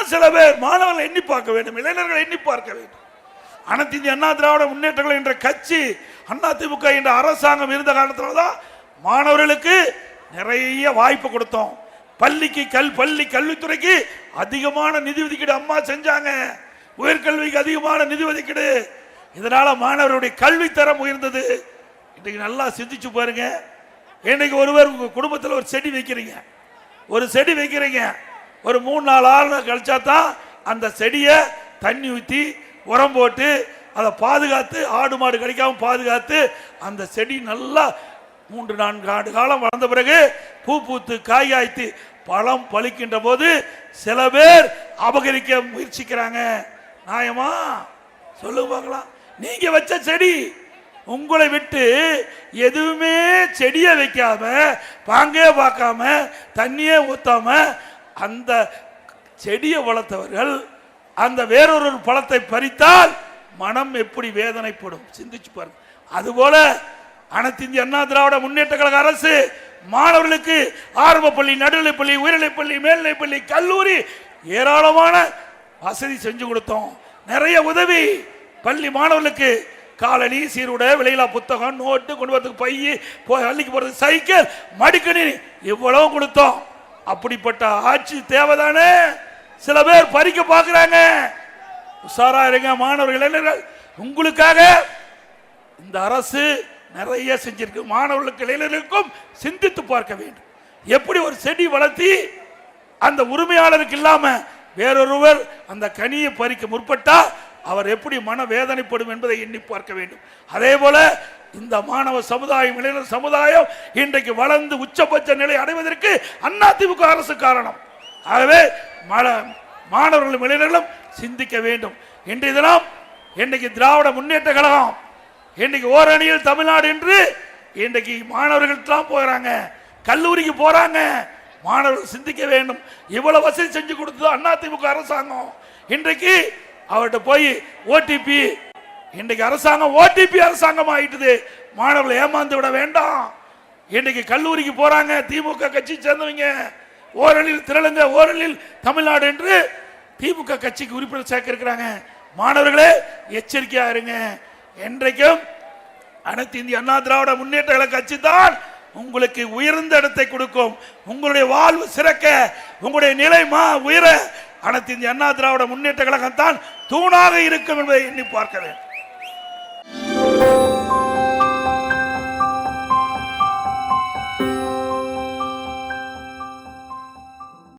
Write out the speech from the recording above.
இன்னும் சில பேர் மாணவர்கள் எண்ணி பார்க்க வேண்டும், இளைஞர்கள் எண்ணி பார்க்க வேண்டும். அனைத்து இந்திய அண்ணா திராவிட முன்னேற்றங்கள் என்ற கட்சி, அதிமுக என்ற அரசாங்கம் இருந்த காலத்தில் தான் மாணவர்களுக்கு நிறைய வாய்ப்பு கொடுத்தோம். பள்ளி கல்வித்துறைக்கு அதிகமான நிதி ஒதுக்கீடு அம்மா செஞ்சாங்க. உயர்கல்விக்கு அதிகமான நிதி ஒதுக்கீடு. இதனால மாணவர்களுடைய கல்வி தரம் உயர்ந்தது. இன்றைக்கு நல்லா சிந்திச்சு பாருங்க. இன்னைக்கு ஒருவர் உங்க குடும்பத்தில் ஒரு செடி வைக்கிறீங்க, ஒரு 3-4 ஆள் கழிச்சா தான் அந்த செடியை தண்ணி ஊற்றி உரம் போட்டு அதை பாதுகாத்து, ஆடு மாடு கிடைக்காம பாதுகாத்து அந்த செடி நல்லா 3-4 ஆண்டு காலம் வளர்ந்த பிறகு பூ பூத்து காய் காய்த்து பழம் பழிக்கின்ற போது சில பேர் அபகரிக்க முயற்சிக்கிறாங்க. நியாயமா? சொல்லுங்க பார்க்கலாம். நீங்க வச்ச செடி உங்களை விட்டு எதுவுமே செடியை வைக்காம, பாங்கே பார்க்காம, தண்ணியே ஊத்தாம அந்த செடியை வளர்த்தவர்கள் அந்த வேறொரு பழத்தை பறித்தால் மனம் எப்படி வேதனைப்படும் சிந்திச்சு பாருங்க. அதுபோல அனைத்து இந்திய அண்ணா திராவிட முன்னேற்ற கழக அரசு மாணவர்களுக்கு ஆரம்ப பள்ளி, நடுநிலைப்பள்ளி, உயர்நிலைப்பள்ளி, மேல்நிலைப்பள்ளி, கல்லூரி ஏராளமான வசதி செஞ்சு கொடுத்தோம். நிறைய உதவி. பள்ளி மாணவர்களுக்கு காலணி, சீருடை, விலையில்லா புத்தகம், நோட்டு, கொண்டு வரதுக்கு பைய, பள்ளிக்கு போறது சைக்கிள், மடிக்கணினி இவ்வளவு கொடுத்தோம். அப்படிப்பட்ட ஆட்சி தேவைதானே? சில பேர் பறிக்க பார்க்கிறாங்க. உஷாரா இருங்க மாணவர்கள், இளைஞர்கள். உங்களுக்காக இந்த அரசு நிறைய செஞ்சிருக்கு. மாணவர்களுக்கு, இளைஞர்களுக்கும் சிந்தித்து பார்க்க வேண்டும். எப்படி ஒரு செடி வளர்த்தி அந்த உரிமையாளருக்கு இல்லாம வேறொருவர் அந்த கனியை பறிக்க முற்பட்டா அவர் எப்படி மன வேதனைப்படும் என்பதை எண்ணி பார்க்க வேண்டும். அதே போல இந்த மாணவ சமுதாயம், இளைஞர் சமுதாயம் இன்றைக்கு வளர்ந்து உச்சபட்ச நிலை அடைவதற்கு அதிமுக அரசு காரணம். ஆகவே மாணவர்களும் இளைஞர்களும் சிந்திக்க வேண்டும். இன்றைய தினம் இன்றைக்கு திராவிட முன்னேற்ற கழகம் இன்றைக்கு ஓரணியில் தமிழ்நாடு என்று இன்றைக்கு மாணவர்கள் தான் போகிறாங்க, கல்லூரிக்கு போறாங்க. மாணவர்கள் சிந்திக்க வேண்டும். இவ்வளவு வசதி செஞ்சு கொடுத்தது அதிமுக அரசாங்கம். இன்றைக்கு அவர்கிட்ட போய் ஓடிபி, இன்றைக்கு அரசாங்கம் ஓடிபி அரசாங்கம் ஆயிட்டுது. மாணவர்கள் ஏமாந்து விட வேண்டாம். இன்றைக்கு கல்லூரிக்கு போறாங்க திமுக கட்சி சேர்ந்தவங்க. ஓரணியில் திரளுங்க, ஓரணியில் தமிழ்நாடு என்று திமுக கட்சிக்கு உறுப்பினர் சேர்க்க இருக்கிறாங்க. மாணவர்களே எச்சரிக்கையா இருங்க. என்றைக்கும் அனைத்து இந்திய அண்ணா திராவிட முன்னேற்ற கழக கட்சி தான் உங்களுக்கு உயர்ந்த இடத்தை கொடுக்கும். உங்களுடைய வாழ்வு சிறக்க, உங்களுடைய நிலை உயர அனைத்து இந்திய அண்ணா திராவிட முன்னேற்ற கழகம் தான் தூணாக இருக்கும் என்பதை எண்ணி பார்க்க வேண்டும்.